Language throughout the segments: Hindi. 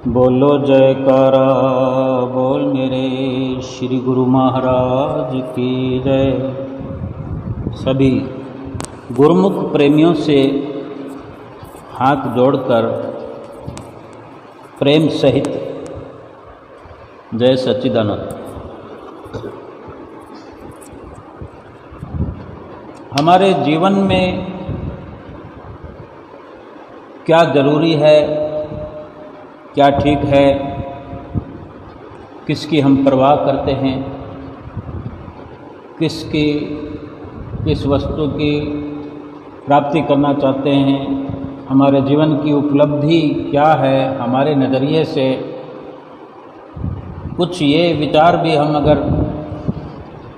बोलो जयकारा बोल मेरे श्री गुरु महाराज की जय। सभी गुरुमुख प्रेमियों से हाथ जोड़कर प्रेम सहित जय सच्चिदानंद। हमारे जीवन में क्या जरूरी है, क्या ठीक है, किसकी हम परवाह करते हैं, किस वस्तु की प्राप्ति करना चाहते हैं, हमारे जीवन की उपलब्धि क्या है, हमारे नज़रिए से कुछ ये विचार भी हम अगर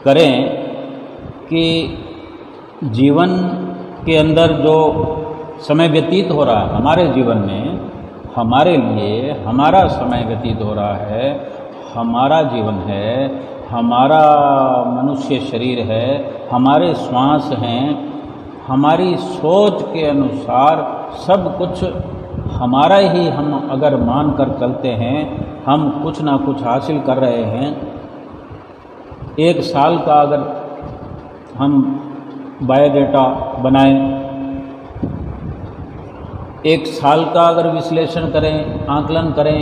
करें कि जीवन के अंदर जो समय व्यतीत हो रहा है हमारे जीवन में, हमारे लिए हमारा समय व्यतीत हो रहा है, हमारा जीवन है, हमारा मनुष्य शरीर है, हमारे श्वास हैं, हमारी सोच के अनुसार सब कुछ हमारा ही हम अगर मान कर चलते हैं, हम कुछ ना कुछ हासिल कर रहे हैं। एक साल का अगर हम बायोडाटा बनाएं, एक साल का अगर विश्लेषण करें, आकलन करें,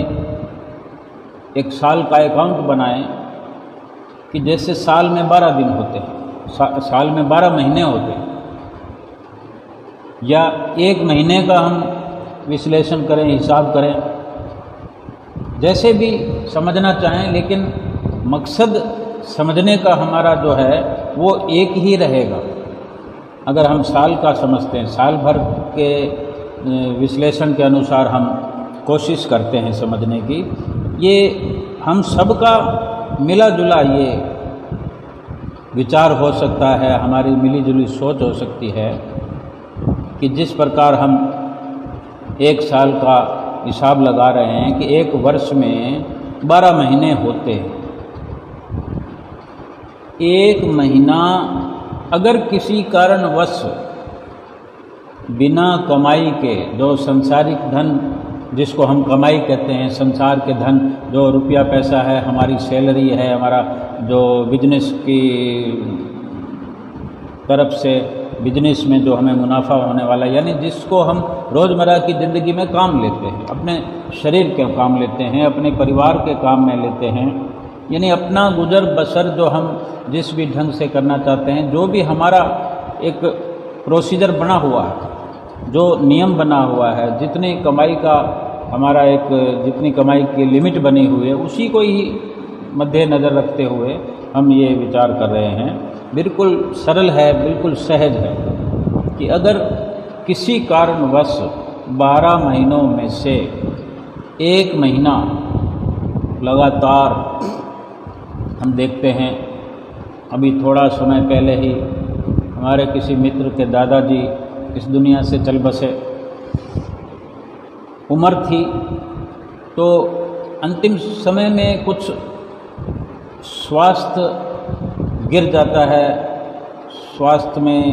एक साल का अकाउंट बनाएं कि जैसे साल में 12 दिन होते हैं, साल में 12 महीने होते हैं, या एक महीने का हम विश्लेषण करें, हिसाब करें, जैसे भी समझना चाहें, लेकिन मकसद समझने का हमारा जो है वो एक ही रहेगा। अगर हम साल का समझते हैं, साल भर के विश्लेषण के अनुसार हम कोशिश करते हैं समझने की, ये हम सबका मिला जुला ये विचार हो सकता है, हमारी मिली जुली सोच हो सकती है कि जिस प्रकार हम एक साल का हिसाब लगा रहे हैं कि एक वर्ष में 12 महीने होते हैं। एक महीना अगर किसी कारणवश बिना कमाई के, जो संसारिक धन जिसको हम कमाई कहते हैं, संसार के धन जो रुपया पैसा है, हमारी सैलरी है, हमारा जो बिजनेस की तरफ से बिजनेस में जो हमें मुनाफा होने वाला है, यानी जिसको हम रोज़मर्रा की ज़िंदगी में काम लेते हैं, अपने शरीर के काम लेते हैं, अपने परिवार के काम में लेते हैं, यानी अपना गुजर बसर जो हम जिस भी ढंग से करना चाहते हैं, जो भी हमारा एक प्रोसीजर बना हुआ है, जो नियम बना हुआ है, जितनी कमाई का हमारा एक जितनी कमाई की लिमिट बनी हुई है, उसी को ही मद्देनज़र रखते हुए हम ये विचार कर रहे हैं। बिल्कुल सरल है, बिल्कुल सहज है कि अगर किसी कारणवश 12 महीनों में से एक महीना लगातार हम देखते हैं, अभी थोड़ा समय पहले ही हमारे किसी मित्र के दादाजी इस दुनिया से चल बसे। उम्र थी तो अंतिम समय में कुछ स्वास्थ्य गिर जाता है, स्वास्थ्य में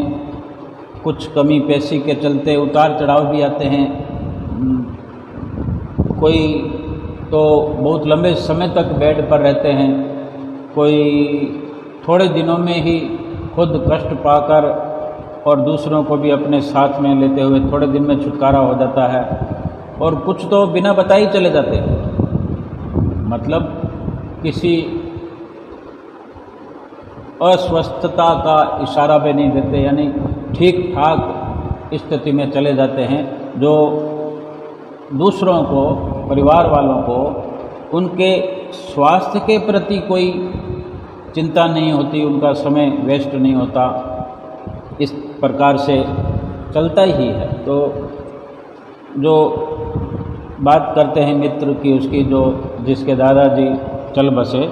कुछ कमी पेशी के चलते उतार चढ़ाव भी आते हैं। कोई तो बहुत लंबे समय तक बेड पर रहते हैं, कोई थोड़े दिनों में ही खुद कष्ट पाकर और दूसरों को भी अपने साथ में लेते हुए थोड़े दिन में छुटकारा हो जाता है, और कुछ तो बिना बताए ही चले जाते हैं, मतलब किसी अस्वस्थता का इशारा भी नहीं देते, यानी ठीक ठाक स्थिति में चले जाते हैं, जो दूसरों को, परिवार वालों को उनके स्वास्थ्य के प्रति कोई चिंता नहीं होती, उनका समय वेस्ट नहीं होता, इस प्रकार से चलता ही है। तो जो बात करते हैं मित्र की, उसकी जो जिसके दादाजी चल बसे,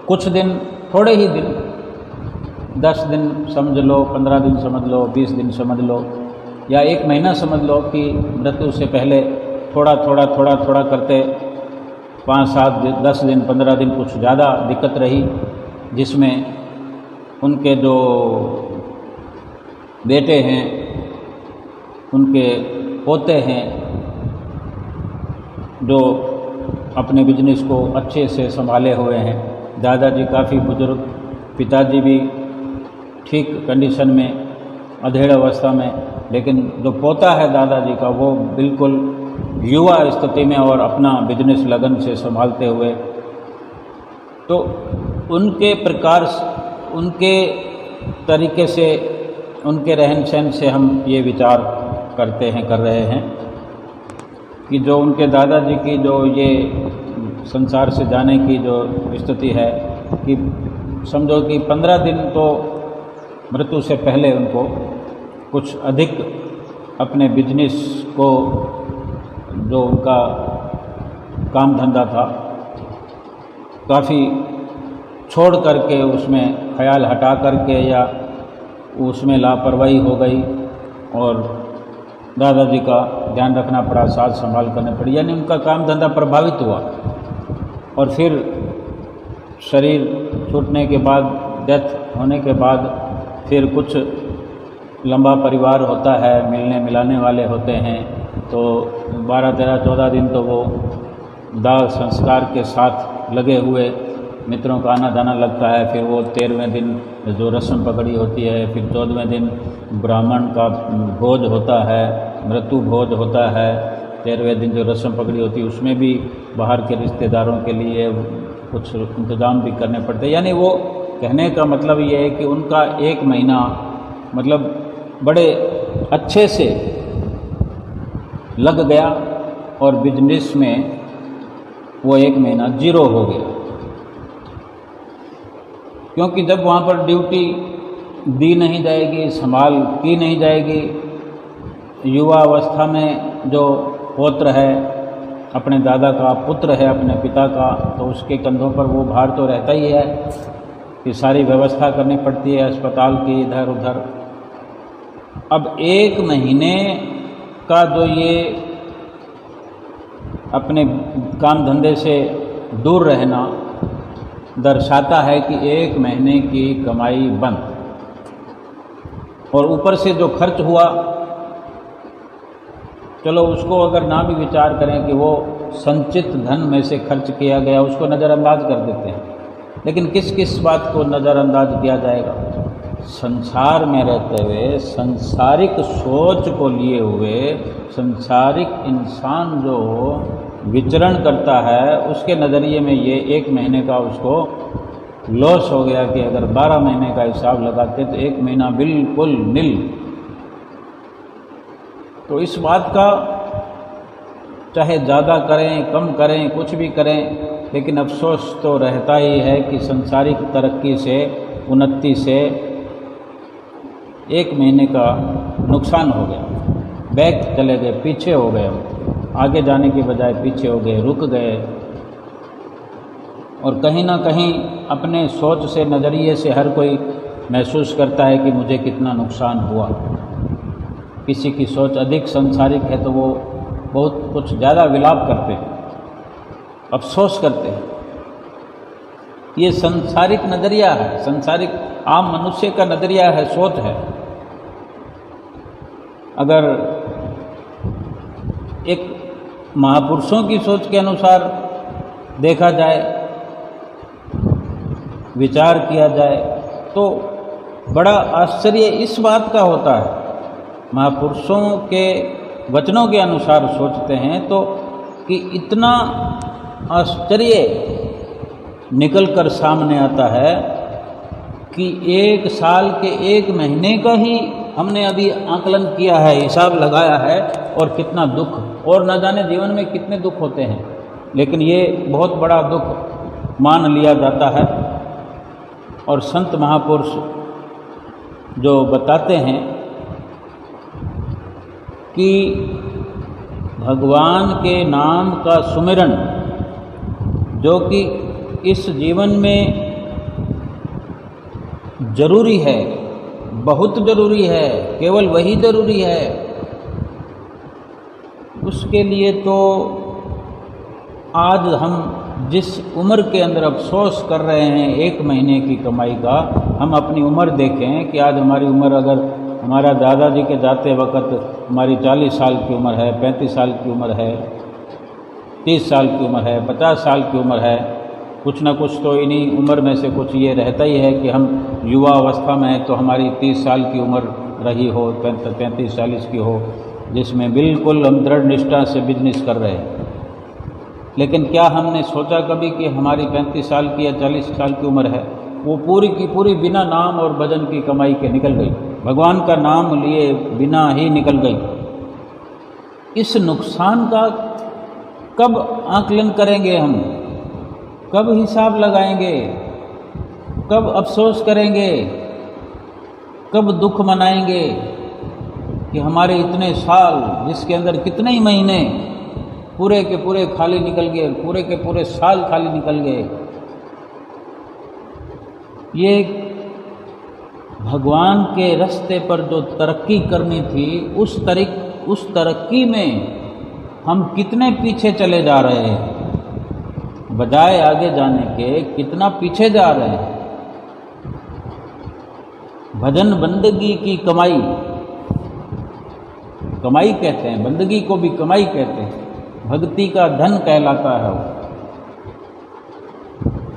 कुछ दिन, थोड़े ही दिन, 10 दिन समझ लो, 15 दिन समझ लो, 20 दिन समझ लो, या एक महीना समझ लो कि मृत्यु से पहले थोड़ा थोड़ा करते 5, 7, 10 दिन, 15 दिन कुछ ज़्यादा दिक्कत रही, जिसमें उनके जो बेटे हैं, उनके पोते हैं, जो अपने बिजनेस को अच्छे से संभाले हुए हैं। दादाजी काफ़ी बुज़ुर्ग, पिताजी भी ठीक कंडीशन में, अधेड़ अवस्था में, लेकिन जो पोता है दादाजी का वो बिल्कुल युवा स्थिति में और अपना बिजनेस लगन से संभालते हुए। तो उनके प्रकार, उनके तरीके से, उनके रहन सहन से हम ये विचार कर रहे हैं कि जो उनके दादाजी की जो ये संसार से जाने की जो स्थिति है कि समझो कि 15 दिन तो मृत्यु से पहले उनको कुछ अधिक अपने बिजनेस को, जो उनका काम धंधा था, काफ़ी छोड़ करके उसमें ख्याल हटा करके या उसमें लापरवाही हो गई और दादाजी का ध्यान रखना पड़ा, साथ संभाल करने पड़ी, यानी उनका काम धंधा प्रभावित हुआ। और फिर शरीर छूटने के बाद, डेथ होने के बाद फिर कुछ लंबा परिवार होता है, मिलने मिलाने वाले होते हैं, तो 12, 13, 14 दिन तो वो दाह संस्कार के साथ लगे हुए मित्रों का आना जाना लगता है। फिर वो 13वें दिन जो रस्म पकड़ी होती है, फिर 14वें दिन ब्राह्मण का भोज होता है, मृत्यु भोज होता है। 13वें दिन जो रस्म पकड़ी होती है उसमें भी बाहर के रिश्तेदारों के लिए कुछ इंतज़ाम भी करने पड़ते हैं। यानी वो कहने का मतलब ये है कि उनका 1 महीना मतलब बड़े अच्छे से लग गया और बिजनेस में वो 1 महीना जीरो हो गया, क्योंकि जब वहाँ पर ड्यूटी दी नहीं जाएगी, संभाल की नहीं जाएगी, युवा अवस्था में जो पौत्र है, अपने दादा का पुत्र है, अपने पिता का, तो उसके कंधों पर वो भार तो रहता ही है कि सारी व्यवस्था करनी पड़ती है अस्पताल की, इधर उधर। अब 1 महीने का जो ये अपने काम धंधे से दूर रहना दर्शाता है कि 1 महीने की कमाई बंद, और ऊपर से जो खर्च हुआ, चलो उसको अगर ना भी विचार करें कि वो संचित धन में से खर्च किया गया, उसको नज़रअंदाज कर देते हैं, लेकिन किस किस बात को नज़रअंदाज किया जाएगा? संसार में रहते हुए, संसारिक सोच को लिए हुए, संसारिक इंसान जो विचरण करता है, उसके नज़रिए में ये 1 महीने का उसको लॉस हो गया कि अगर 12 महीने का हिसाब लगाते तो 1 महीना बिल्कुल नील। तो इस बात का चाहे ज़्यादा करें, कम करें, कुछ भी करें, लेकिन अफसोस तो रहता ही है कि संसारिक तरक्की से, उन्नति से 1 महीने का नुकसान हो गया। बैक चले गए, पीछे हो गए, आगे जाने के बजाय पीछे हो गए, रुक गए, और कहीं ना कहीं अपने सोच से, नज़रिए से हर कोई महसूस करता है कि मुझे कितना नुकसान हुआ। किसी की सोच अधिक संसारिक है तो वो बहुत कुछ ज़्यादा विलाप करते हैं, अफसोस करते हैं। ये संसारिक नज़रिया है, संसारिक आम मनुष्य का नज़रिया है, सोच है। अगर एक महापुरुषों की सोच के अनुसार देखा जाए, विचार किया जाए, तो बड़ा आश्चर्य इस बात का होता है, महापुरुषों के वचनों के अनुसार सोचते हैं तो कि इतना आश्चर्य निकल कर सामने आता है कि 1 साल के 1 महीने का ही हमने अभी आकलन किया है, हिसाब लगाया है, और कितना दुख, और न जाने जीवन में कितने दुख होते हैं, लेकिन ये बहुत बड़ा दुख मान लिया जाता है। और संत महापुरुष जो बताते हैं कि भगवान के नाम का सुमिरन, जो कि इस जीवन में जरूरी है, बहुत जरूरी है, केवल वही जरूरी है, उसके लिए तो आज हम जिस उम्र के अंदर अफसोस कर रहे हैं 1 महीने की कमाई का, हम अपनी उम्र देखें कि आज हमारी उम्र, अगर हमारा दादाजी के जाते वक्त हमारी 40 साल की उम्र है, 35 साल की उम्र है, 30 साल की उम्र है, 50 साल की उम्र है, कुछ ना कुछ तो इन्हीं उम्र में से कुछ ये रहता ही है कि हम युवा अवस्था में हैं तो हमारी 30 साल की उम्र रही हो, 35-40 की हो, जिसमें बिल्कुल हम दृढ़ निष्ठा से बिजनेस कर रहे हैं। लेकिन क्या हमने सोचा कभी कि हमारी 35 साल की या 40 साल की उम्र है, वो पूरी की पूरी बिना नाम और भजन की कमाई के निकल गई, भगवान का नाम लिए बिना ही निकल गई। इस नुकसान का कब आकलन करेंगे हम, कब हिसाब लगाएंगे, कब अफसोस करेंगे, कब दुख मनाएंगे कि हमारे इतने साल, जिसके अंदर कितने ही महीने पूरे के पूरे खाली निकल गए, पूरे के पूरे साल खाली निकल गए। ये भगवान के रास्ते पर जो तरक्की करनी थी, उस तरक्की में हम कितने पीछे चले जा रहे हैं, बजाय आगे जाने के कितना पीछे जा रहे हैं। भजन बंदगी की कमाई, कमाई कहते हैं, बंदगी को भी कमाई कहते हैं, भक्ति का धन कहलाता है वो।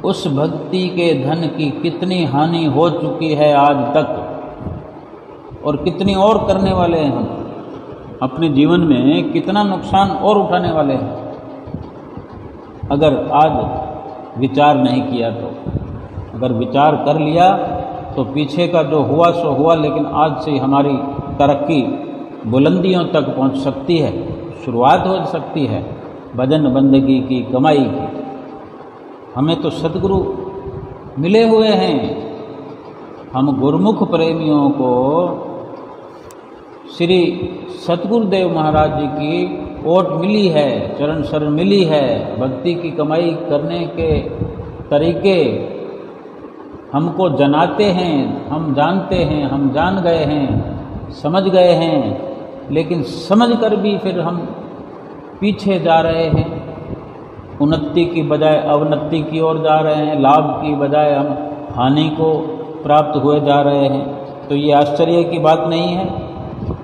उस भक्ति के धन की कितनी हानि हो चुकी है आज तक, और कितनी और करने वाले हैं हम अपने जीवन में, कितना नुकसान और उठाने वाले हैं अगर आज विचार नहीं किया तो। अगर विचार कर लिया तो पीछे का जो हुआ सो हुआ, लेकिन आज से हमारी तरक्की बुलंदियों तक पहुंच सकती है, शुरुआत हो सकती है भजन बंदगी की कमाई की। हमें तो सद्गुरु मिले हुए हैं, हम गुरुमुख प्रेमियों को श्री सतगुरुदेव महाराज जी की ओट मिली है, चरण शरण मिली है। भक्ति की कमाई करने के तरीके हमको जनाते हैं, हम जानते हैं, हम जान गए हैं, समझ गए हैं, लेकिन समझ कर भी फिर हम पीछे जा रहे हैं, उन्नति की बजाय अवनति की ओर जा रहे हैं, लाभ की बजाय हम हानि को प्राप्त हुए जा रहे हैं। तो ये आश्चर्य की बात नहीं है।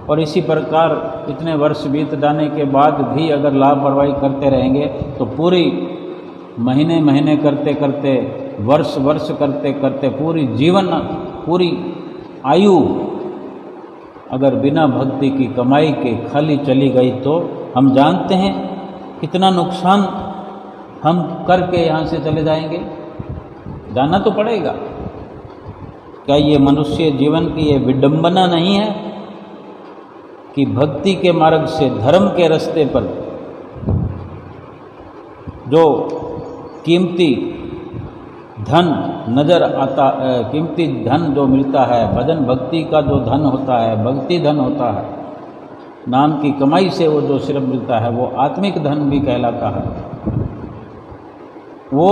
और इसी प्रकार इतने वर्ष बीत जाने के बाद भी अगर लापरवाही करते रहेंगे तो पूरी महीने महीने करते करते, वर्ष वर्ष करते करते, पूरी जीवन, पूरी आयु अगर बिना भक्ति की कमाई के खाली चली गई तो हम जानते हैं कितना नुकसान हम करके यहाँ से चले जाएंगे। जाना तो पड़ेगा। क्या ये मनुष्य जीवन की ये विडंबना नहीं है कि भक्ति के मार्ग से, धर्म के रास्ते पर जो कीमती धन नजर आता, कीमती धन जो मिलता है, भजन भक्ति का जो धन होता है, भक्ति धन होता है, नाम की कमाई से वो जो सिर्फ मिलता है, वो आत्मिक धन भी कहलाता है, वो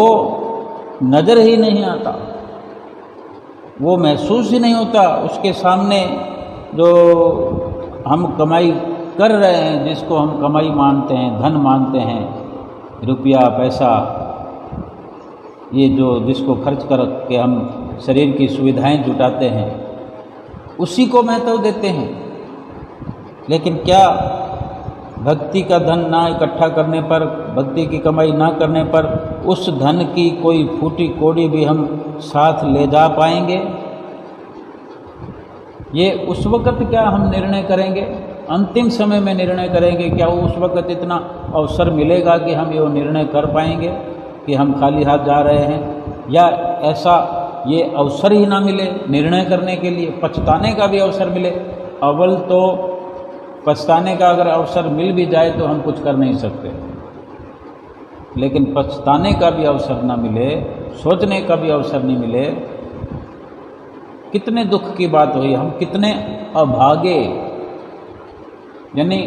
नजर ही नहीं आता, वो महसूस ही नहीं होता। उसके सामने जो हम कमाई कर रहे हैं, जिसको हम कमाई मानते हैं, धन मानते हैं, रुपया पैसा, ये जो जिसको खर्च कर के हम शरीर की सुविधाएं जुटाते हैं, उसी को महत्व देते हैं। लेकिन क्या भक्ति का धन ना इकट्ठा करने पर, भक्ति की कमाई ना करने पर, उस धन की कोई फूटी कोड़ी भी हम साथ ले जा पाएंगे? ये उस वक़्त क्या हम निर्णय करेंगे, अंतिम समय में निर्णय करेंगे। क्या उस वक़्त इतना अवसर मिलेगा कि हम ये निर्णय कर पाएंगे कि हम खाली हाथ जा रहे हैं, या ऐसा ये अवसर ही ना मिले निर्णय करने के लिए, पछताने का भी अवसर मिले? अव्वल तो पछताने का अगर अवसर मिल भी जाए तो हम कुछ कर नहीं सकते, लेकिन पछताने का भी अवसर ना मिले, सोचने का भी अवसर नहीं मिले, कितने दुख की बात हुई। हम कितने अभागे, यानी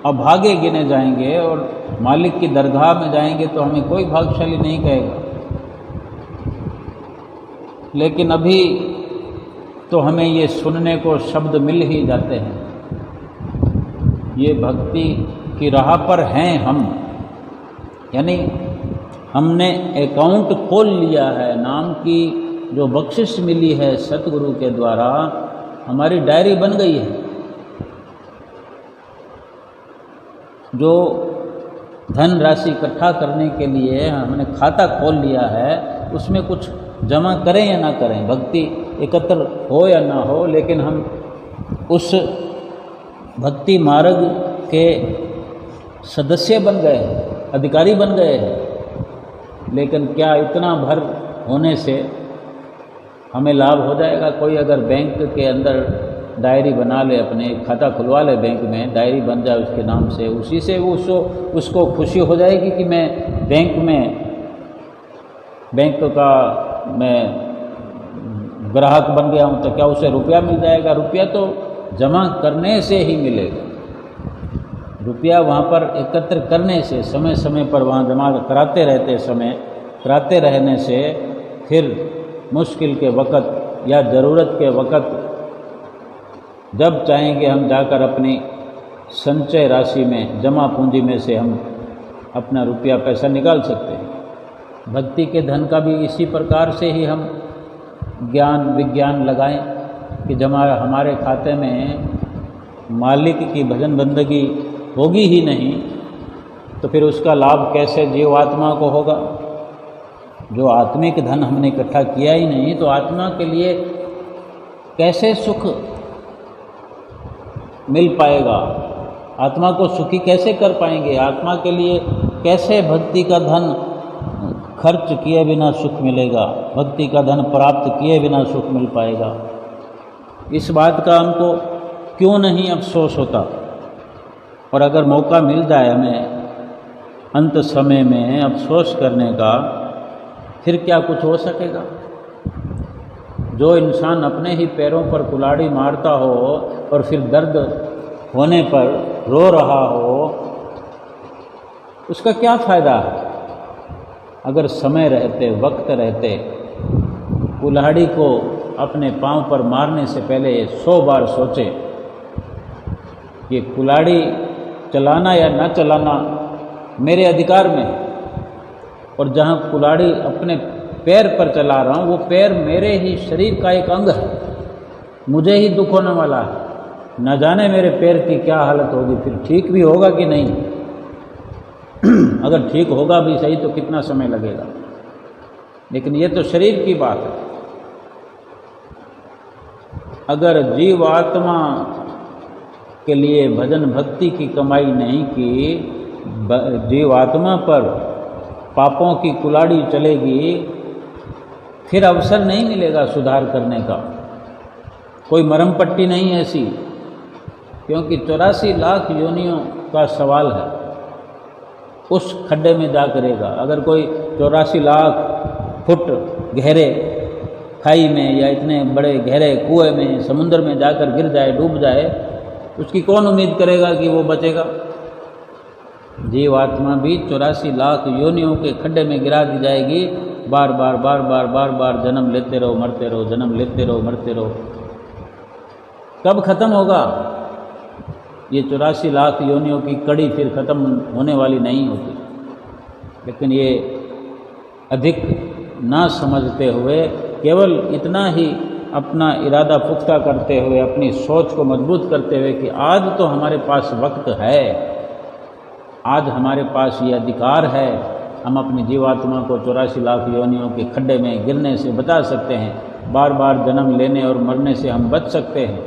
अभागे गिने जाएंगे, और मालिक की दरगाह में जाएंगे तो हमें कोई भाग्यशाली नहीं कहेगा। लेकिन अभी तो हमें ये सुनने को शब्द मिल ही जाते हैं, ये भक्ति की राह पर हैं हम, यानी हमने अकाउंट खोल लिया है, नाम की जो बख्शिश मिली है सतगुरु के द्वारा, हमारी डायरी बन गई है। जो धन राशि इकट्ठा करने के लिए हमने खाता खोल लिया है, उसमें कुछ जमा करें या ना करें, भक्ति एकत्र हो या ना हो, लेकिन हम उस भक्ति मार्ग के सदस्य बन गए हैं, अधिकारी बन गए हैं। लेकिन क्या इतना भर होने से हमें लाभ हो जाएगा? कोई अगर बैंक के अंदर डायरी बना ले, अपने खाता खुलवा ले, बैंक में डायरी बन जाए उसके नाम से, उसी से वो उसको खुशी हो जाएगी कि मैं बैंक का मैं ग्राहक बन गया हूँ, तो क्या उसे रुपया मिल जाएगा? रुपया तो जमा करने से ही मिलेगा। रुपया वहाँ पर एकत्र करने से, समय समय पर वहाँ जमा कराते रहने से फिर मुश्किल के वक़्त या ज़रूरत के वक़्त जब चाहेंगे हम जाकर अपनी संचय राशि में, जमा पूंजी में से हम अपना रुपया पैसा निकाल सकते हैं। भक्ति के धन का भी इसी प्रकार से ही हम ज्ञान विज्ञान लगाएं कि जमा हमारे खाते में मालिक की भजन बंदगी होगी ही नहीं, तो फिर उसका लाभ कैसे जीवात्मा को होगा? जो आत्मिक धन हमने इकट्ठा किया ही नहीं, तो आत्मा के लिए कैसे सुख मिल पाएगा? आत्मा को सुखी कैसे कर पाएंगे? आत्मा के लिए कैसे भक्ति का धन खर्च किए बिना सुख मिलेगा? भक्ति का धन प्राप्त किए बिना सुख मिल पाएगा? इस बात का हमको क्यों नहीं अफसोस होता? और अगर मौका मिल जाए हमें अंत समय में अफसोस करने का, फिर क्या कुछ हो सकेगा? जो इंसान अपने ही पैरों पर कुल्हाड़ी मारता हो और फिर दर्द होने पर रो रहा हो, उसका क्या फ़ायदा है? अगर समय रहते, वक्त रहते, कुल्हाड़ी को अपने पांव पर मारने से पहले 100 बार सोचे कि कुल्हाड़ी चलाना या न चलाना मेरे अधिकार में, और जहाँ कुल्हाड़ी अपने पैर पर चला रहा हूँ, वो पैर मेरे ही शरीर का एक अंग है, मुझे ही दुख होने वाला है। न जाने मेरे पैर की क्या हालत होगी, फिर ठीक भी होगा कि नहीं। अगर ठीक होगा भी सही तो कितना समय लगेगा, लेकिन ये तो शरीर की बात है। अगर जीवात्मा के लिए भजन भक्ति की कमाई नहीं की, जीवात्मा पर पापों की कुल्हाड़ी चलेगी, फिर अवसर नहीं मिलेगा सुधार करने का। कोई मरहम पट्टी नहीं है ऐसी, क्योंकि 84 लाख योनियों का सवाल है। उस खड्डे में जा करेगा। अगर कोई 84 लाख फुट गहरे खाई में या इतने बड़े गहरे कुएं में, समुद्र में जाकर गिर जाए, डूब जाए, उसकी कौन उम्मीद करेगा कि वो बचेगा? जीवात्मा भी 84 लाख योनियों के खड्डे में गिरा दी जाएगी। बार बार बार बार बार बार जन्म लेते रहो, मरते रहो, जन्म लेते रहो, मरते रहो। कब खत्म होगा? ये 84 लाख योनियों की कड़ी फिर खत्म होने वाली नहीं होती। लेकिन ये अधिक ना समझते हुए, केवल इतना ही अपना इरादा पुख्ता करते हुए, अपनी सोच को मजबूत करते हुए कि आज तो हमारे पास वक्त है, आज हमारे पास ये अधिकार है, हम अपनी जीवात्मा को 84 लाख योनियों के खड्डे में गिरने से बचा सकते हैं, बार बार जन्म लेने और मरने से हम बच सकते हैं।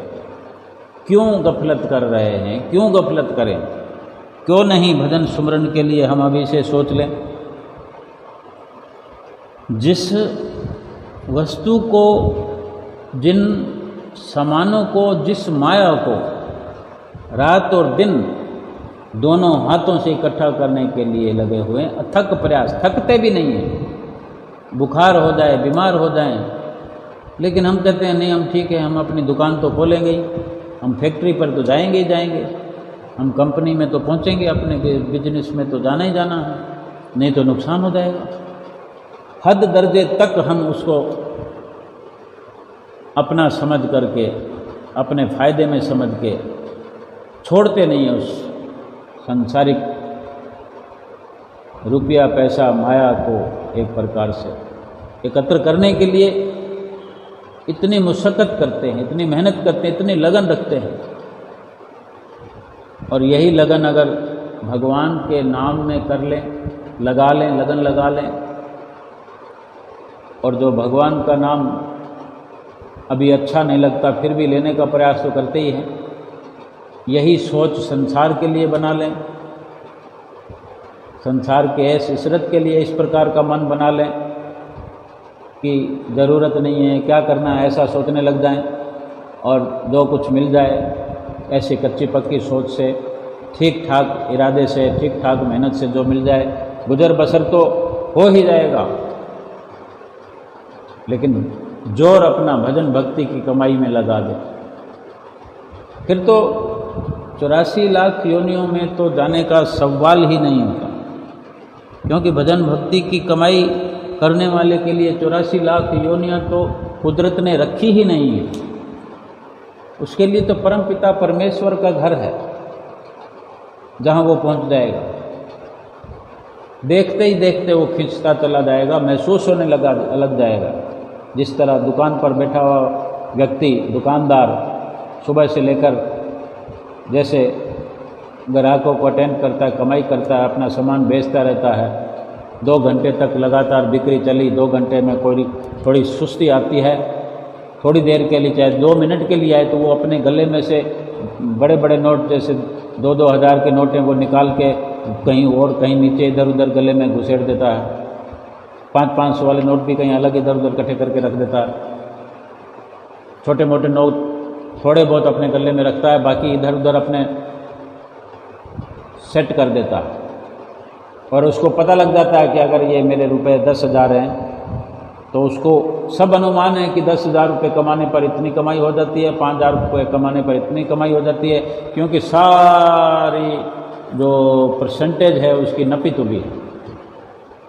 क्यों गफलत कर रहे हैं? क्यों गफलत करें? क्यों नहीं भजन सुमरन के लिए हम अभी से सोच लें? जिस वस्तु को, जिन सामानों को, जिस माया को रात और दिन दोनों हाथों से इकट्ठा करने के लिए लगे हुए हैं, अथक प्रयास, थकते भी नहीं हैं। बुखार हो जाए, बीमार हो जाएं, लेकिन हम कहते हैं नहीं, हम ठीक है, हम अपनी दुकान तो खोलेंगे ही, हम फैक्ट्री पर तो जाएंगे ही जाएंगे, हम कंपनी में तो पहुंचेंगे, अपने बिजनेस में तो जाना ही जाना है, नहीं तो नुकसान हो जाएगा। हद दर्जे तक हम उसको अपना समझ करके, अपने फ़ायदे में समझ के छोड़ते नहीं है उस सांसारिक रुपया, पैसा, माया को एक प्रकार से एकत्र करने के लिए इतनी मुशक्क़त करते हैं, इतनी मेहनत करते हैं, इतनी लगन रखते हैं। और यही लगन अगर भगवान के नाम में कर लें, लगा लें, लगन लगा लें, और जो भगवान का नाम अभी अच्छा नहीं लगता फिर भी लेने का प्रयास तो करते ही हैं, यही सोच संसार के लिए बना लें, संसार के ऐश इशरत के लिए इस प्रकार का मन बना लें कि ज़रूरत नहीं है, क्या करना है, ऐसा सोचने लग जाएं, और जो कुछ मिल जाए ऐसी कच्ची पक्की सोच से, ठीक ठाक इरादे से, ठीक ठाक मेहनत से जो मिल जाए, गुजर बसर तो हो ही जाएगा। लेकिन जोर अपना भजन भक्ति की कमाई में लगा दे, फिर तो 84 लाख योनियों में तो जाने का सवाल ही नहीं होता, क्योंकि भजन भक्ति की कमाई करने वाले के लिए 84 लाख योनियां तो कुदरत ने रखी ही नहीं है। उसके लिए तो परमपिता परमेश्वर का घर है जहां वो पहुंच जाएगा। देखते ही देखते वो खिंचता चला जाएगा, महसूस होने लग जाएगा। जिस तरह दुकान पर बैठा हुआ व्यक्ति, दुकानदार सुबह से लेकर जैसे ग्राहकों को अटेंड करता है, कमाई करता है, अपना सामान बेचता रहता है, 2 घंटे तक लगातार बिक्री चली, 2 घंटे में कोई थोड़ी सुस्ती आती है, थोड़ी देर के लिए चाहे 2 मिनट के लिए आए तो वो अपने गले में से बड़े बड़े नोट जैसे 2-2 हज़ार के नोट हैं वो निकाल के कहीं और कहीं नीचे इधर उधर गले में घुसेड़ देता है। 500-500 वाले नोट भी कहीं अलग इधर उधर इकट्ठे करके रख देता है। छोटे मोटे नोट थोड़े बहुत अपने गले में रखता है, बाकी इधर उधर अपने सेट कर देता है। और उसको पता लग जाता है कि अगर ये मेरे रुपए 10,000 हैं तो उसको सब अनुमान है कि 10,000 रुपये कमाने पर इतनी कमाई हो जाती है, 5,000 रुपये कमाने पर इतनी कमाई हो जाती है, क्योंकि सारी जो परसेंटेज है उसकी नपी तुली है।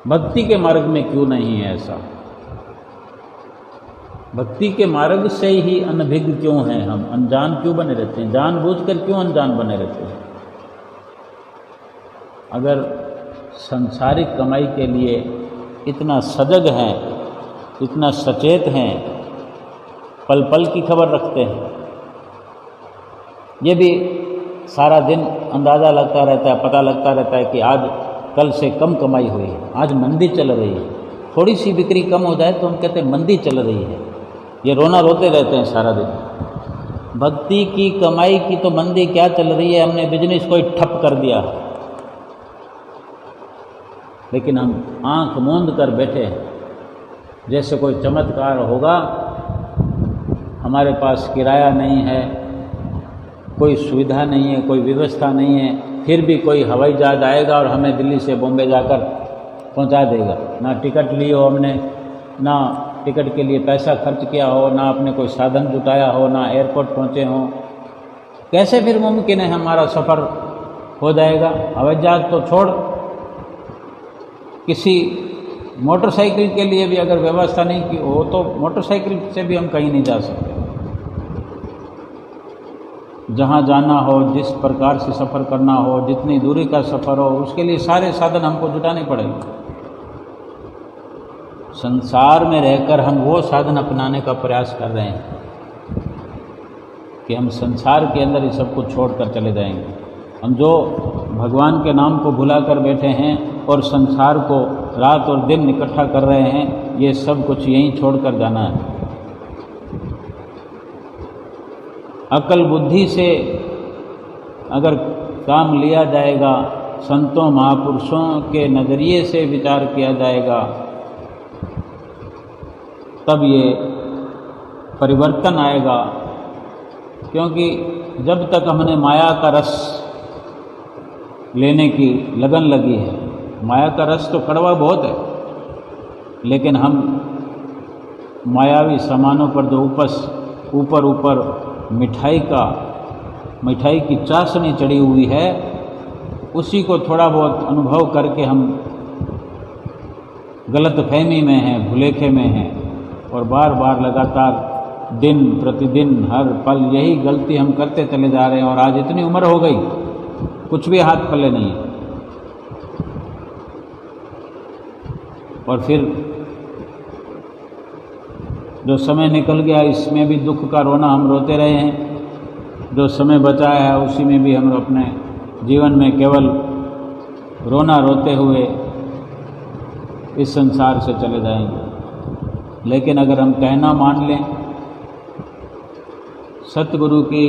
भक्ति के मार्ग में क्यों नहीं है ऐसा? भक्ति के मार्ग से ही अनभिज्ञ क्यों हैं हम? अनजान क्यों बने रहते हैं? जानबूझकर क्यों अनजान बने रहते हैं? अगर सांसारिक कमाई के लिए इतना सजग हैं, इतना सचेत हैं, पल पल की खबर रखते हैं, ये भी सारा दिन अंदाज़ा लगता रहता है, पता लगता रहता है कि आज कल से कम कमाई हुई है, आज मंदी चल रही है। थोड़ी सी बिक्री कम हो जाए तो हम कहते हैं मंदी चल रही है, ये रोना रोते रहते हैं सारा दिन। भक्ति की कमाई की तो मंदी क्या चल रही है, हमने बिजनेस को ही ठप कर दिया, लेकिन हम आंख मूंद कर बैठे हैं जैसे कोई चमत्कार होगा। हमारे पास किराया नहीं है, कोई सुविधा नहीं है, कोई व्यवस्था नहीं है, फिर भी कोई हवाई जहाज आएगा और हमें दिल्ली से बॉम्बे जाकर पहुंचा देगा। ना टिकट लिए हो हमने, ना टिकट के लिए पैसा खर्च किया हो, ना अपने कोई साधन जुटाया हो, ना एयरपोर्ट पहुंचे हों, कैसे फिर मुमकिन है हमारा सफ़र हो जाएगा? हवाई जहाज तो छोड़, किसी मोटरसाइकिल के लिए भी अगर व्यवस्था नहीं की हो तो मोटरसाइकिल से भी हम कहीं नहीं जा सकते। जहाँ जाना हो, जिस प्रकार से सफ़र करना हो, जितनी दूरी का सफ़र हो, उसके लिए सारे साधन हमको जुटाने पड़ेंगे। संसार में रहकर हम वो साधन अपनाने का प्रयास कर रहे हैं कि हम संसार के अंदर ही सब कुछ छोड़कर चले जाएंगे। हम जो भगवान के नाम को भुला कर बैठे हैं और संसार को रात और दिन इकट्ठा कर रहे हैं, ये सब कुछ यहीं छोड़कर जाना है। अकल बुद्धि से अगर काम लिया जाएगा, संतों महापुरुषों के नज़रिए से विचार किया जाएगा, तब ये परिवर्तन आएगा। क्योंकि जब तक हमने माया का रस लेने की लगन लगी है, माया का रस तो कड़वा बहुत है, लेकिन हम मायावी सामानों पर जो ऊपर ऊपर मिठाई की चाशनी चढ़ी हुई है, उसी को थोड़ा बहुत अनुभव करके हम गलतफहमी में हैं, भुलेखे में हैं, और बार बार लगातार दिन प्रतिदिन हर पल यही गलती हम करते चले जा रहे हैं। और आज इतनी उम्र हो गई, कुछ भी हाथ पल्ले नहीं है। और फिर जो समय निकल गया, इसमें भी दुख का रोना हम रोते रहे हैं। जो समय बचा है उसी में भी हम अपने जीवन में केवल रोना रोते हुए इस संसार से चले जाएंगे। लेकिन अगर हम कहना मान लें, सतगुरु की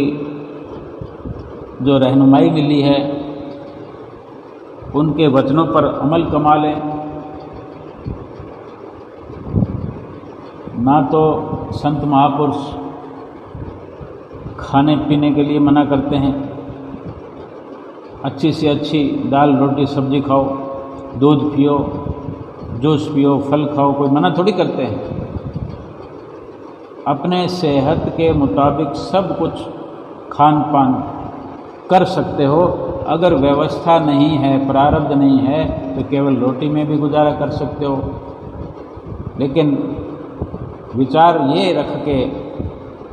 जो रहनुमाई मिली है, उनके वचनों पर अमल कमा लें, ना तो संत महापुरुष खाने पीने के लिए मना करते हैं, अच्छी से अच्छी दाल रोटी सब्जी खाओ, दूध पियो, जूस पियो, फल खाओ, कोई मना थोड़ी करते हैं। अपने सेहत के मुताबिक सब कुछ खान पान कर सकते हो। अगर व्यवस्था नहीं है, प्रारब्ध नहीं है, तो केवल रोटी में भी गुजारा कर सकते हो। लेकिन विचार ये रख के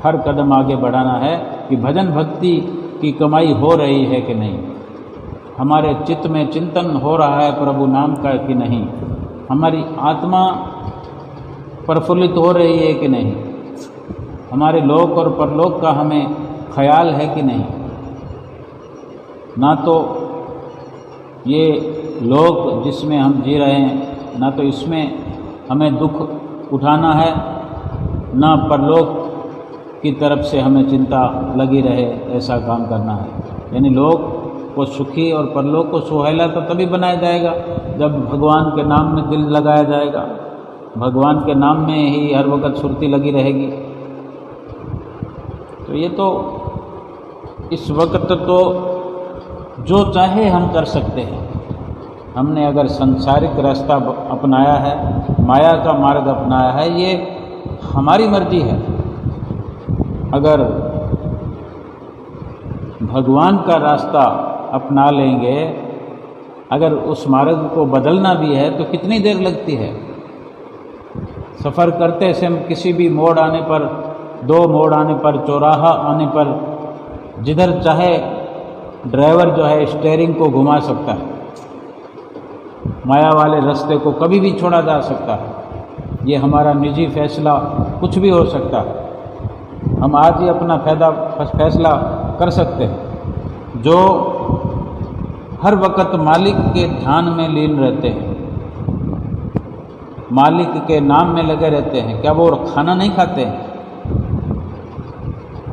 हर कदम आगे बढ़ाना है कि भजन भक्ति की कमाई हो रही है कि नहीं, हमारे चित्त में चिंतन हो रहा है प्रभु नाम का कि नहीं, हमारी आत्मा प्रफुल्लित हो रही है कि नहीं, हमारे लोक और परलोक का हमें ख्याल है कि नहीं। ना तो ये लोक जिसमें हम जी रहे हैं, ना तो इसमें हमें दुख उठाना है, ना परलोक की तरफ से हमें चिंता लगी रहे, ऐसा काम करना है। यानी लोक को सुखी और परलोक को सुहेला तो तभी बनाया जाएगा जब भगवान के नाम में दिल लगाया जाएगा, भगवान के नाम में ही हर वक्त सुरती लगी रहेगी। तो ये तो इस वक्त तो जो चाहे हम कर सकते हैं। हमने अगर सांसारिक रास्ता अपनाया है, माया का मार्ग अपनाया है, ये हमारी मर्जी है। अगर भगवान का रास्ता अपना लेंगे, अगर उस मार्ग को बदलना भी है तो कितनी देर लगती है। सफ़र करते से हम किसी भी मोड़ आने पर, दो मोड़ आने पर, चौराहा आने पर, जिधर चाहे ड्राइवर जो है स्टीयरिंग को घुमा सकता है। माया वाले रास्ते को कभी भी छोड़ा जा सकता है। ये हमारा निजी फैसला कुछ भी हो सकता है। हम आज ही अपना फैसला कर सकते हैं। जो हर वक्त मालिक के ध्यान में लीन रहते हैं, मालिक के नाम में लगे रहते हैं, क्या वो खाना नहीं खाते हैं?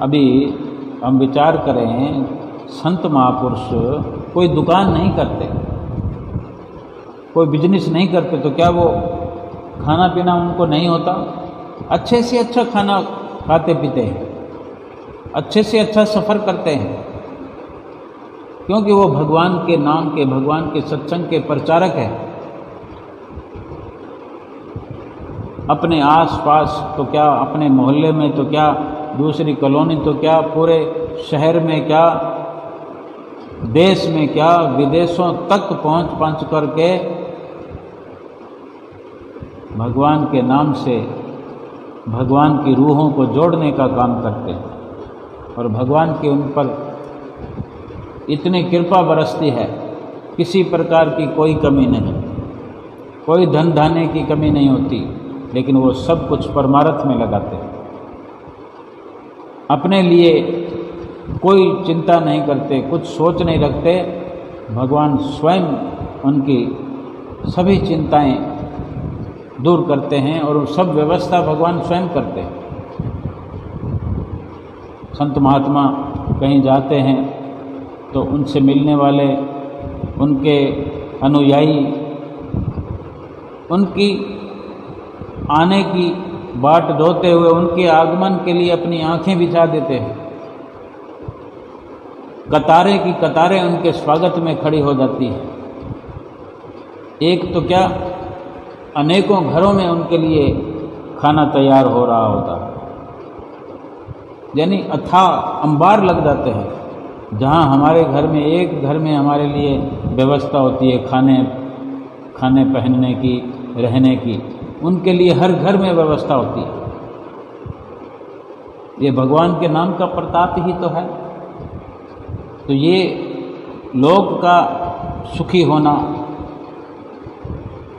अभी हम विचार करें, संत महापुरुष कोई दुकान नहीं करते, कोई बिजनेस नहीं करते, तो क्या वो खाना पीना उनको नहीं होता? अच्छे से अच्छा खाना खाते पीते हैं, अच्छे से अच्छा सफ़र करते हैं, क्योंकि वो भगवान के नाम के, भगवान के सत्संग के प्रचारक हैं। अपने आस पास तो क्या, अपने मोहल्ले में तो क्या, दूसरी कॉलोनी तो क्या, पूरे शहर में क्या, देश में क्या, विदेशों तक पहुँच करके भगवान के नाम से भगवान की रूहों को जोड़ने का काम करते हैं। और भगवान की उन पर इतनी कृपा बरसती है, किसी प्रकार की कोई कमी नहीं, कोई धन धान्य की कमी नहीं होती, लेकिन वो सब कुछ परमार्थ में लगाते हैं। अपने लिए कोई चिंता नहीं करते, कुछ सोच नहीं रखते। भगवान स्वयं उनकी सभी चिंताएं दूर करते हैं और सब व्यवस्था भगवान स्वयं करते हैं। संत महात्मा कहीं जाते हैं तो उनसे मिलने वाले, उनके अनुयायी, उनकी आने की बाट ढोते हुए उनके आगमन के लिए अपनी आंखें बिछा देते हैं। कतारें की कतारें उनके स्वागत में खड़ी हो जाती है। एक तो क्या, अनेकों घरों में उनके लिए खाना तैयार हो रहा होता है। यानी अथाह अंबार लग जाते हैं। जहाँ हमारे घर में, एक घर में हमारे लिए व्यवस्था होती है खाने पहनने की, रहने की, उनके लिए हर घर में व्यवस्था होती है। ये भगवान के नाम का प्रताप ही तो है। तो ये लोक का सुखी होना,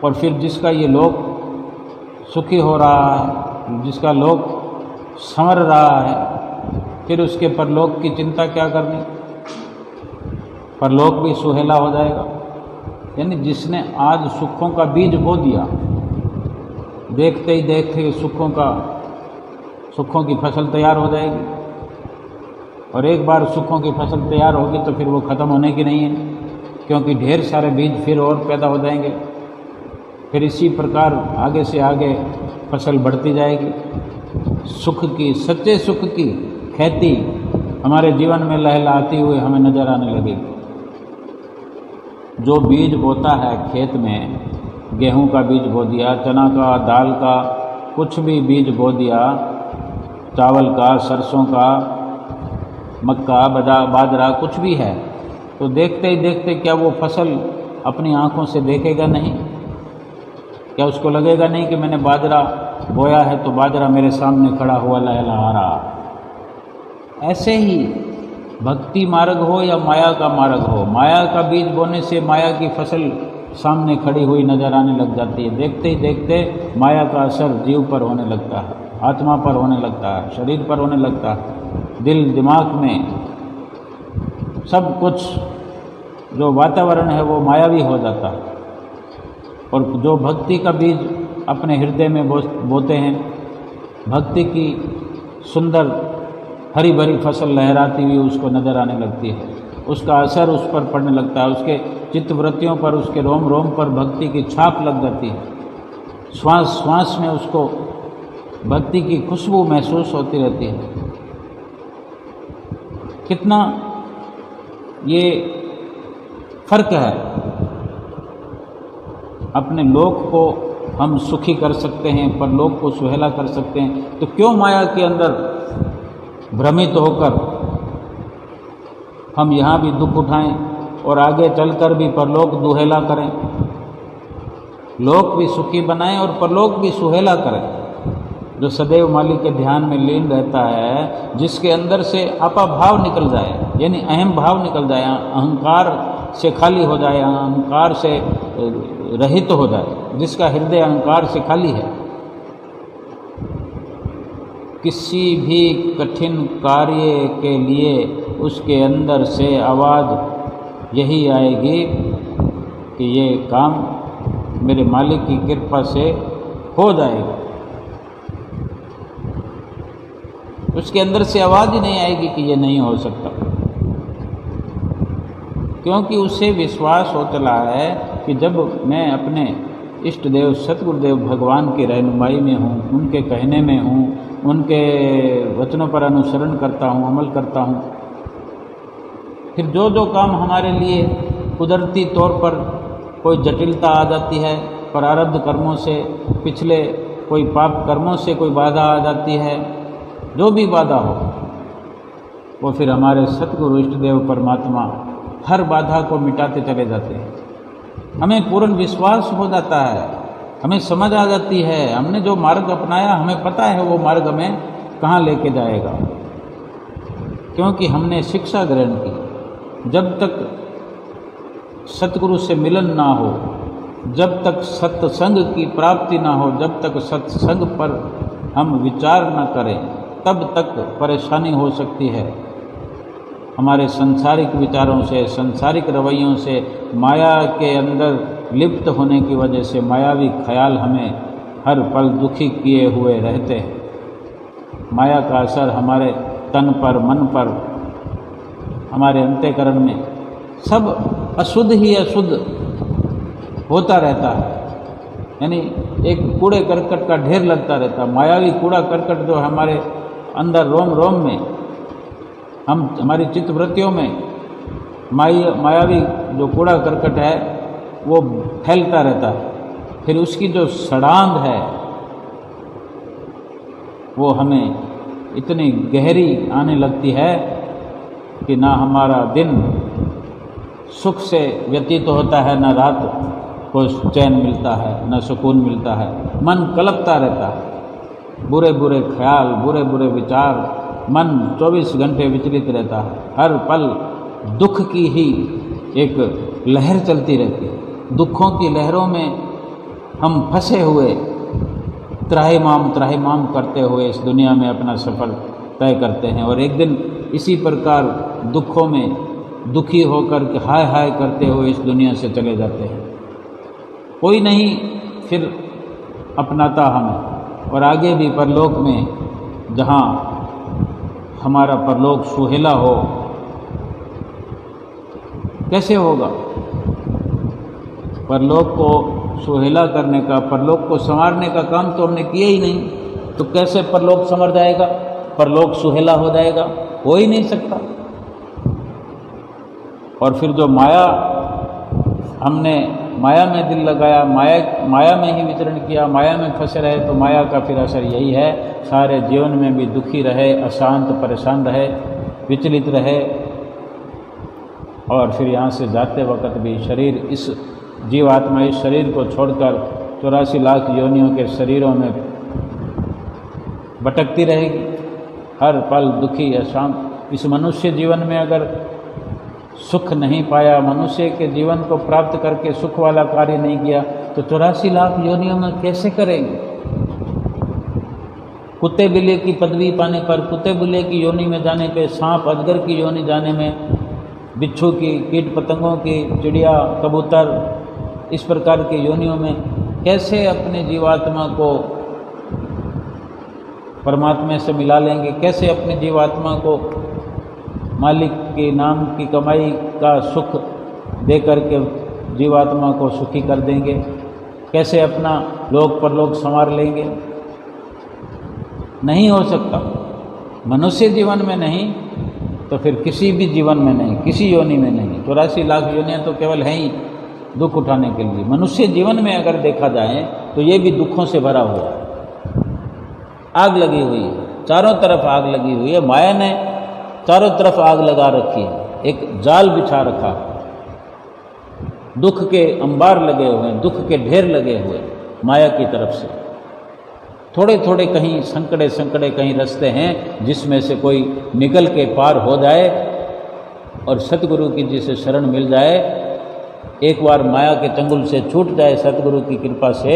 और फिर जिसका ये लोक सुखी हो रहा है, जिसका लोक संवर रहा है, फिर उसके परलोक की चिंता क्या करनी? परलोक भी सुहेला हो जाएगा। यानी जिसने आज सुखों का बीज बो दिया, देखते ही देखते सुखों की फसल तैयार हो जाएगी, और एक बार सुखों की फसल तैयार होगी तो फिर वो ख़त्म होने की नहीं है, क्योंकि ढेर सारे बीज फिर और पैदा हो जाएंगे। फिर इसी प्रकार आगे से आगे फसल बढ़ती जाएगी। सुख की, सच्चे सुख की खेती हमारे जीवन में लहलहाती हुई हमें नजर आने लगेगी। जो बीज बोता है खेत में, गेहूं का बीज बो दिया, चना का, दाल का, कुछ भी बीज बो दिया, चावल का, सरसों का, मक्का, बाजरा, कुछ भी है, तो देखते ही देखते क्या वो फसल अपनी आँखों से देखेगा नहीं? क्या उसको लगेगा नहीं कि मैंने बाजरा बोया है तो बाजरा मेरे सामने खड़ा हुआ लहलहा रहा? ऐसे ही भक्ति मार्ग हो या माया का मार्ग हो, माया का बीज बोने से माया की फसल सामने खड़ी हुई नजर आने लग जाती है। देखते ही देखते माया का असर जीव पर होने लगता है, आत्मा पर होने लगता है, शरीर पर होने लगता है, दिल दिमाग में सब कुछ जो वातावरण है वो मायावी हो जाता है। और जो भक्ति का बीज अपने हृदय में बोते हैं, भक्ति की सुंदर हरी भरी फसल लहराती हुई उसको नज़र आने लगती है, उसका असर उस पर पड़ने लगता है, उसके चित्तवृत्तियों पर, उसके रोम रोम पर भक्ति की छाप लग जाती है, श्वास श्वास में उसको भक्ति की खुशबू महसूस होती रहती है। कितना ये फर्क है। अपने लोक को हम सुखी कर सकते हैं, पर लोक को सुहेला कर सकते हैं, तो क्यों माया के अंदर भ्रमित होकर हम यहाँ भी दुख उठाएं और आगे चलकर भी परलोक दुहेला करें, लोक भी सुखी बनाएं और परलोक भी सुहेला करें। जो सदैव मालिक के ध्यान में लीन रहता है, जिसके अंदर से आपा भाव निकल जाए, यानी अहम भाव निकल जाए, अहंकार से खाली हो जाए, अहंकार से रहित हो जाए, जिसका हृदय अहंकार से खाली है, किसी भी कठिन कार्य के लिए उसके अंदर से आवाज़ यही आएगी कि ये काम मेरे मालिक की कृपा से हो जाएगा। उसके अंदर से आवाज़ ही नहीं आएगी कि ये नहीं हो सकता, क्योंकि उसे विश्वास हो चला है कि जब मैं अपने इष्ट देव सतगुरुदेव भगवान की रहनुमाई में हूँ, उनके कहने में हूँ, उनके वचनों पर अनुसरण करता हूँ, अमल करता हूँ, फिर जो जो काम हमारे लिए कुदरती तौर पर कोई जटिलता आ जाती है, प्रारब्ध कर्मों से, पिछले कोई पाप कर्मों से कोई बाधा आ जाती है, जो भी बाधा हो, वो फिर हमारे सतगुरु इष्ट देव परमात्मा हर बाधा को मिटाते चले जाते हैं। हमें पूर्ण विश्वास हो जाता है, हमें समझ आ जाती है, हमने जो मार्ग अपनाया हमें पता है वो मार्ग हमें कहाँ लेके जाएगा, क्योंकि हमने शिक्षा ग्रहण की। जब तक सतगुरु से मिलन ना हो, जब तक सत्संग की प्राप्ति ना हो, जब तक सत्संग पर हम विचार न करें, तब तक परेशानी हो सकती है। हमारे सांसारिक विचारों से, सांसारिक रवैयों से, माया के अंदर लिप्त होने की वजह से मायावी ख्याल हमें हर पल दुखी किए हुए रहते हैं। माया का असर हमारे तन पर, मन पर, हमारे अंतःकरण में सब अशुद्ध ही अशुद्ध होता रहता है, यानी एक कूड़े करकट का ढेर लगता रहता है। मायावी कूड़ा करकट जो हमारे अंदर रोम रोम में, हमारी चित्तवृत्तियों में मायावी जो कूड़ा करकट है वो फैलता रहता है, फिर उसकी जो सड़ांध है वो हमें इतनी गहरी आने लगती है कि ना हमारा दिन सुख से व्यतीत होता है, ना रात को चैन मिलता है, ना सुकून मिलता है। मन कलपता रहता है, बुरे बुरे ख्याल, बुरे बुरे विचार, मन 24 घंटे विचलित रहता है, हर पल दुख की ही एक लहर चलती रहती है। दुखों की लहरों में हम फंसे हुए त्राहिमाम करते हुए इस दुनिया में अपना सफ़र तय करते हैं, और एक दिन इसी प्रकार दुखों में दुखी होकर के हाय हाय करते हुए इस दुनिया से चले जाते हैं। कोई नहीं फिर अपनाता हमें, और आगे भी परलोक में जहाँ हमारा परलोक सुहेला हो, कैसे होगा? परलोक को सुहेला करने का, परलोक को संवारने का काम तो हमने किया ही नहीं, तो कैसे परलोक संवर जाएगा, परलोक सुहेला हो जाएगा? हो ही नहीं सकता। और फिर जो माया, हमने माया में दिल लगाया, माया में ही विचरण किया, माया में फंसे रहे, तो माया का फिर असर यही है, सारे जीवन में भी दुखी रहे, अशांत परेशान रहे, विचलित रहे, और फिर यहाँ से जाते वक्त भी शरीर, इस जीवात्मा इस शरीर को छोड़कर 84 लाख योनियों के शरीरों में भटकती रहेगी, हर पल दुखी अशांत। इस मनुष्य जीवन में अगर सुख नहीं पाया, मनुष्य के जीवन को प्राप्त करके सुख वाला कार्य नहीं किया, तो 84 लाख योनियों में कैसे करेंगे? कुत्ते बिल्ली की पदवी पाने पर, कुत्ते बिल्ली की योनि में जाने पे, सांप अजगर की योनि जाने में, बिच्छू की, कीट पतंगों की, चिड़िया कबूतर, इस प्रकार के योनियों में कैसे अपने जीवात्मा को परमात्मा से मिला लेंगे? कैसे अपने जीवात्मा को मालिक के नाम की कमाई का सुख दे करके जीवात्मा को सुखी कर देंगे? कैसे अपना लोक परलोक संवार लेंगे? नहीं हो सकता। मनुष्य जीवन में नहीं तो फिर किसी भी जीवन में नहीं, किसी योनि में नहीं। 84 लाख योनियाँ तो केवल हैं ही दुख उठाने के लिए। मनुष्य जीवन में अगर देखा जाए तो ये भी दुखों से भरा हुआ है, आग लगी हुई है, चारों तरफ आग लगी हुई है। माया ने चारों तरफ आग लगा रखी है, एक जाल बिछा रखा, दुख के अंबार लगे हुए हैं, दुख के ढेर लगे हुए माया की तरफ से। थोड़े थोड़े कहीं संकड़े संकड़े कहीं रास्ते हैं जिसमें से कोई निकल के पार हो जाए और सतगुरु की जिसे शरण मिल जाए, एक बार माया के चंगुल से छूट जाए सतगुरु की कृपा से,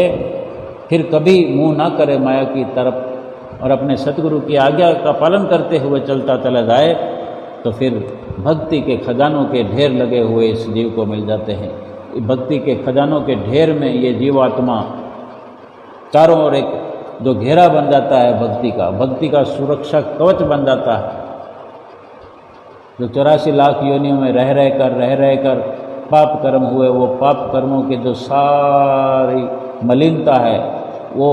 फिर कभी मुंह ना करे माया की तरफ और अपने सतगुरु की आज्ञा का पालन करते हुए चलता चला जाए, तो फिर भक्ति के खजानों के ढेर लगे हुए इस जीव को मिल जाते हैं। भक्ति के खजानों के ढेर में ये जीवात्मा चारों ओर एक जो घेरा बन जाता है भक्ति का सुरक्षा कवच बन जाता है। जो 84 लाख योनियों में रह रह कर पाप कर्म हुए, वो पाप कर्मों के जो सारी मलिनता है वो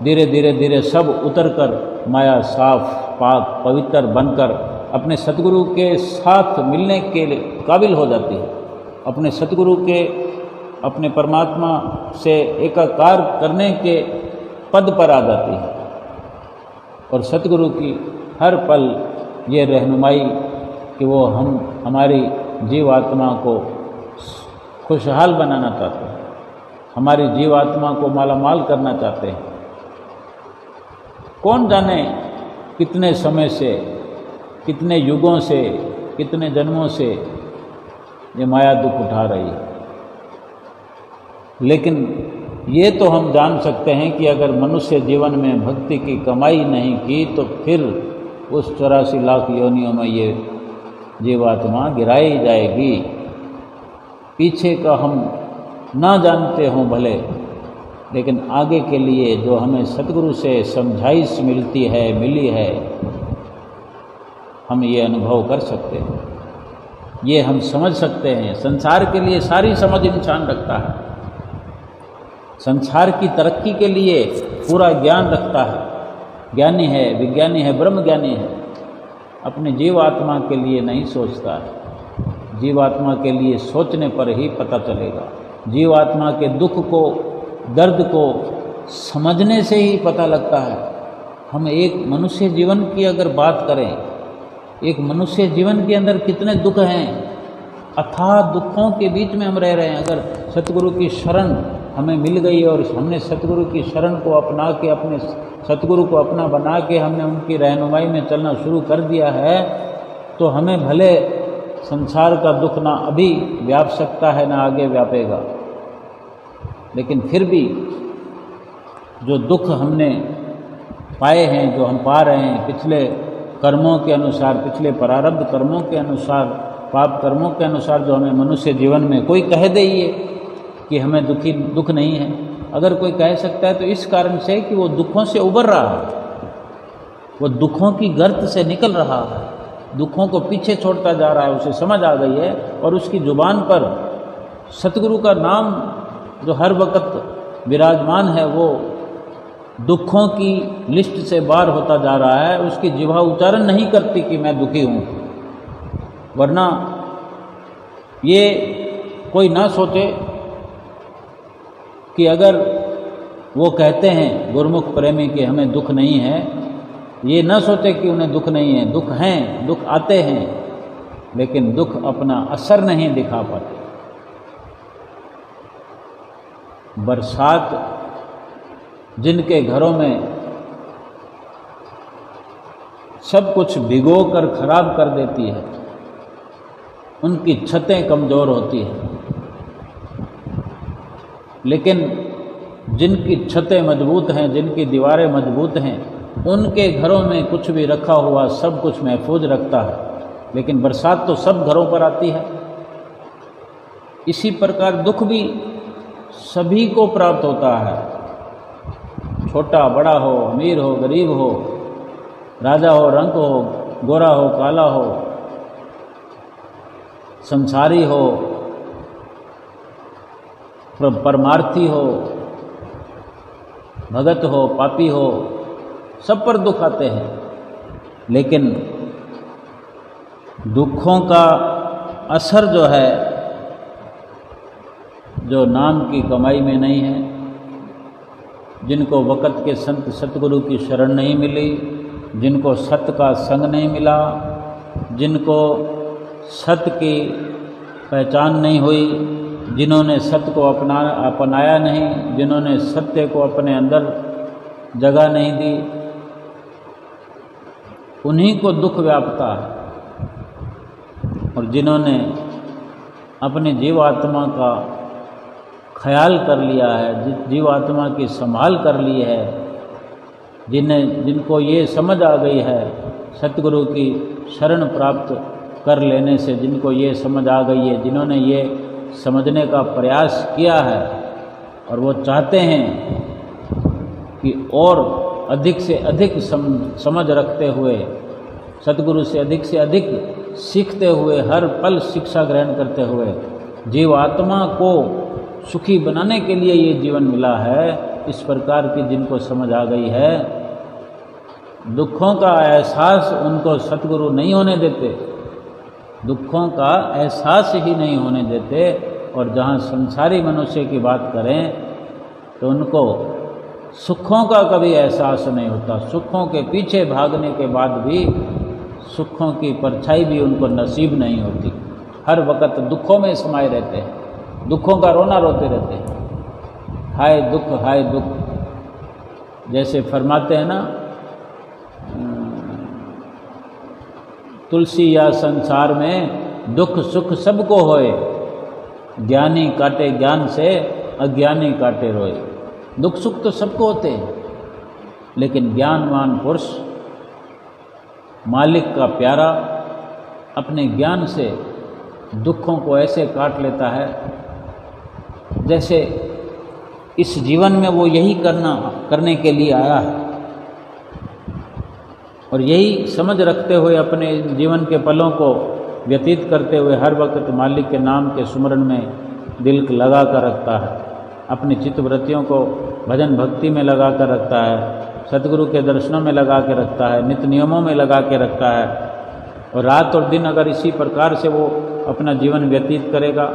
धीरे धीरे सब उतर कर माया साफ पाक पवित्र बनकर अपने सतगुरु के साथ मिलने के लिए काबिल हो जाती है, अपने सतगुरु के अपने परमात्मा से एकाकार करने के पद पर आ जाती है। और सतगुरु की हर पल ये रहनुमाई कि वो हमारी जीवात्मा को खुशहाल बनाना चाहते हैं, हमारी जीवात्मा को मालामाल करना चाहते हैं। कौन जाने कितने समय से, कितने युगों से, कितने जन्मों से ये माया दुख उठा रही है। लेकिन ये तो हम जान सकते हैं कि अगर मनुष्य जीवन में भक्ति की कमाई नहीं की तो फिर उस 84 लाख योनियों में ये जीवात्मा गिराई जाएगी। पीछे का हम ना जानते हों भले, लेकिन आगे के लिए जो हमें सतगुरु से समझाइश मिली है, हम ये अनुभव कर सकते हैं, ये हम समझ सकते हैं। संसार के लिए सारी समझ इंसान रखता है, संसार की तरक्की के लिए पूरा ज्ञान रखता है, ज्ञानी है, विज्ञानी है, ब्रह्म ज्ञानी है। अपने जीवात्मा के लिए नहीं सोचता है। जीवात्मा के लिए सोचने पर ही पता चलेगा। जीवात्मा के दुख को, दर्द को समझने से ही पता लगता है। हम एक मनुष्य जीवन की अगर बात करें, एक मनुष्य जीवन के अंदर कितने दुख हैं, अथाह दुखों के बीच में हम रह रहे हैं। अगर सतगुरु की शरण हमें मिल गई और हमने सतगुरु की शरण को अपना के, अपने सतगुरु को अपना बना के हमने उनकी रहनुमाई में चलना शुरू कर दिया है, तो हमें भले संसार का दुख ना अभी व्याप सकता है ना आगे व्यापेगा, लेकिन फिर भी जो दुख हमने पाए हैं, जो हम पा रहे हैं, पिछले कर्मों के अनुसार, पिछले प्रारब्ध कर्मों के अनुसार पाप कर्मों के अनुसार जो हमें मनुष्य जीवन में कोई कह दे ये कि हमें दुख नहीं है, अगर कोई कह सकता है तो इस कारण से कि वो दुखों से उबर रहा है, वो दुखों की गर्त से निकल रहा है, दुखों को पीछे छोड़ता जा रहा है, उसे समझ आ गई है और उसकी जुबान पर सतगुरु का नाम जो हर वक्त विराजमान है वो दुखों की लिस्ट से बाहर होता जा रहा है। उसकी जिह्वा उच्चारण नहीं करती कि मैं दुखी हूँ। वरना ये कोई ना सोचे कि अगर वो कहते हैं गुरुमुख प्रेमी कि हमें दुख नहीं है, ये ना सोचे कि उन्हें दुख नहीं है। दुख हैं, दुख आते हैं, लेकिन दुख अपना असर नहीं दिखा पाते। बरसात जिनके घरों में सब कुछ भिगो कर खराब कर देती है, उनकी छतें कमज़ोर होती हैं, लेकिन जिनकी छतें मजबूत हैं, जिनकी दीवारें मजबूत हैं, उनके घरों में कुछ भी रखा हुआ सब कुछ महफूज रखता है। लेकिन बरसात तो सब घरों पर आती है। इसी प्रकार दुख भी सभी को प्राप्त होता है, छोटा बड़ा हो, अमीर हो, गरीब हो, राजा हो, रंक हो, गोरा हो, काला हो, संसारी हो, परमार्थी हो, भगत हो, पापी हो, सब पर दुख आते हैं। लेकिन दुखों का असर जो है, जो नाम की कमाई में नहीं है, जिनको वक़्त के संत सतगुरु की शरण नहीं मिली, जिनको सत्य का संग नहीं मिला, जिनको सत्य की पहचान नहीं हुई, जिन्होंने सत्य को अपनाया नहीं, जिन्होंने सत्य को अपने अंदर जगह नहीं दी, उन्हीं को दुख व्यापता है। और जिन्होंने अपने जीवात्मा का ख्याल कर लिया है, जीवात्मा की संभाल कर ली है, जिनको ये समझ आ गई है, सतगुरु की शरण प्राप्त कर लेने से जिनको ये समझ आ गई है, जिन्होंने ये समझने का प्रयास किया है और वो चाहते हैं कि और अधिक से अधिक समझ रखते हुए, सतगुरु से अधिक सीखते हुए, हर पल शिक्षा ग्रहण करते हुए जीवात्मा को सुखी बनाने के लिए ये जीवन मिला है, इस प्रकार की जिनको समझ आ गई है, दुखों का एहसास उनको सतगुरु नहीं होने देते, दुखों का एहसास ही नहीं होने देते। और जहाँ संसारी मनुष्य की बात करें तो उनको सुखों का कभी एहसास नहीं होता। सुखों के पीछे भागने के बाद भी सुखों की परछाई भी उनको नसीब नहीं होती। हर वक्त दुखों में समाये रहते हैं, दुखों का रोना रोते रहते हैं। हाय दुख, हाय दुख, जैसे फरमाते हैं ना, तुलसी या संसार में दुख सुख सबको होए, ज्ञानी काटे ज्ञान से, अज्ञानी काटे रोए। दुख सुख तो सबको होते हैं, लेकिन ज्ञानवान पुरुष, मालिक का प्यारा, अपने ज्ञान से दुखों को ऐसे काट लेता है जैसे इस जीवन में वो यही करने के लिए आया है। और यही समझ रखते हुए अपने जीवन के पलों को व्यतीत करते हुए हर वक्त मालिक के नाम के सुमरन में दिल लगा कर रखता है, अपनी चित्तवृत्तियों को भजन भक्ति में लगा कर रखता है, सतगुरु के दर्शनों में लगा के रखता है, नित्य नियमों में लगा के रखता है। और रात और दिन अगर इसी प्रकार से वो अपना जीवन व्यतीत करेगा,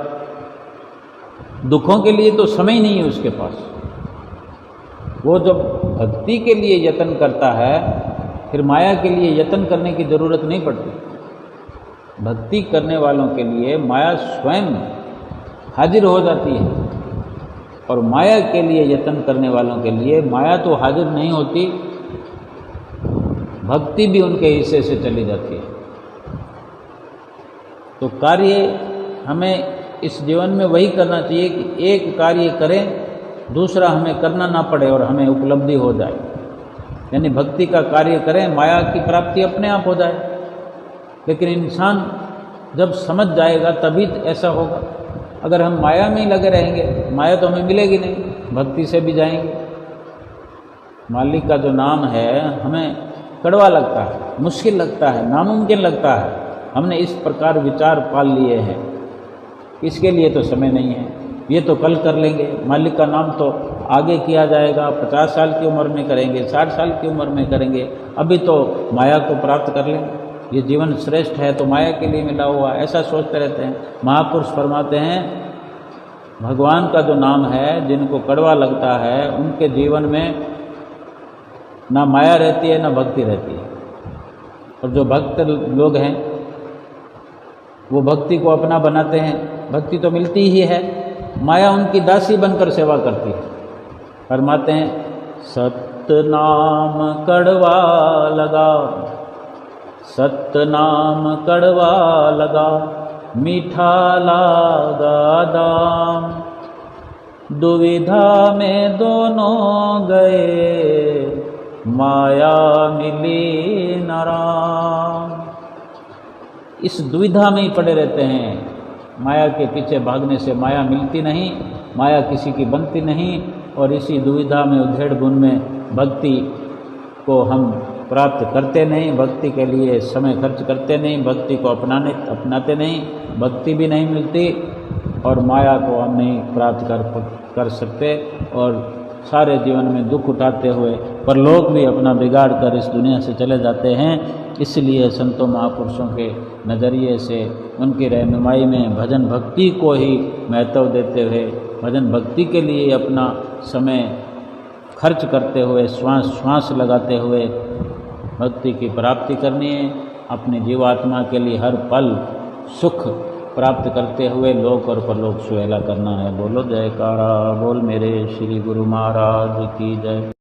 दुखों के लिए तो समय ही नहीं है उसके पास। वो जब भक्ति के लिए यत्न करता है, फिर माया के लिए यत्न करने की ज़रूरत नहीं पड़ती। भक्ति करने वालों के लिए माया स्वयं हाजिर हो जाती है, और माया के लिए यत्न करने वालों के लिए माया तो हाजिर नहीं होती, भक्ति भी उनके हिस्से से चली जाती है। तो कार्य हमें इस जीवन में वही करना चाहिए कि एक कार्य करें, दूसरा हमें करना ना पड़े और हमें उपलब्धि हो जाए। यानी भक्ति का कार्य करें, माया की प्राप्ति अपने आप हो जाए। लेकिन इंसान जब समझ जाएगा तभी ऐसा होगा। अगर हम माया में ही लगे रहेंगे, माया तो हमें मिलेगी नहीं, भक्ति से भी जाएंगे। मालिक का जो नाम है हमें कड़वा लगता है, मुश्किल लगता है, नामुमकिन लगता है। हमने इस प्रकार विचार पाल लिए हैं, इसके लिए तो समय नहीं है, ये तो कल कर लेंगे। मालिक का नाम तो आगे किया जाएगा, 50 साल की उम्र में करेंगे, 60 साल की उम्र में करेंगे, अभी तो माया को प्राप्त कर लेंगे। ये जीवन श्रेष्ठ है तो माया के लिए मिला हुआ, ऐसा सोचते रहते हैं। महापुरुष फरमाते हैं भगवान का जो नाम है, जिनको कड़वा लगता है, उनके जीवन में ना माया रहती है ना भक्ति रहती है। और जो भक्त लोग हैं वो भक्ति को अपना बनाते हैं, भक्ति तो मिलती ही है, माया उनकी दासी बनकर सेवा करती है। फरमाते हैं सतनाम कड़वा लगा, सतनाम कड़वा लगा, मीठा लागा दाम, दुविधा में दोनों गए, माया मिली न राम। इस दुविधा में ही पड़े रहते हैं, माया के पीछे भागने से माया मिलती नहीं, माया किसी की बनती नहीं, और इसी दुविधा में उधेड़ बुन में भक्ति को हम प्राप्त करते नहीं, भक्ति के लिए समय खर्च करते नहीं, भक्ति को अपनाते नहीं, भक्ति भी नहीं मिलती और माया को हम नहीं प्राप्त कर सकते, और सारे जीवन में दुख उठाते हुए परलोक भी अपना बिगाड़ कर इस दुनिया से चले जाते हैं। इसलिए संतों महापुरुषों के नज़रिए से, उनकी रहनुमाई में भजन भक्ति को ही महत्व देते हुए, भजन भक्ति के लिए अपना समय खर्च करते हुए, श्वास श्वास लगाते हुए भक्ति की प्राप्ति करनी है। अपनी जीवात्मा के लिए हर पल सुख प्राप्त करते हुए लोक और परलोक सुहेला करना है। बोलो जयकारा बोल मेरे श्री गुरु महाराज की जय।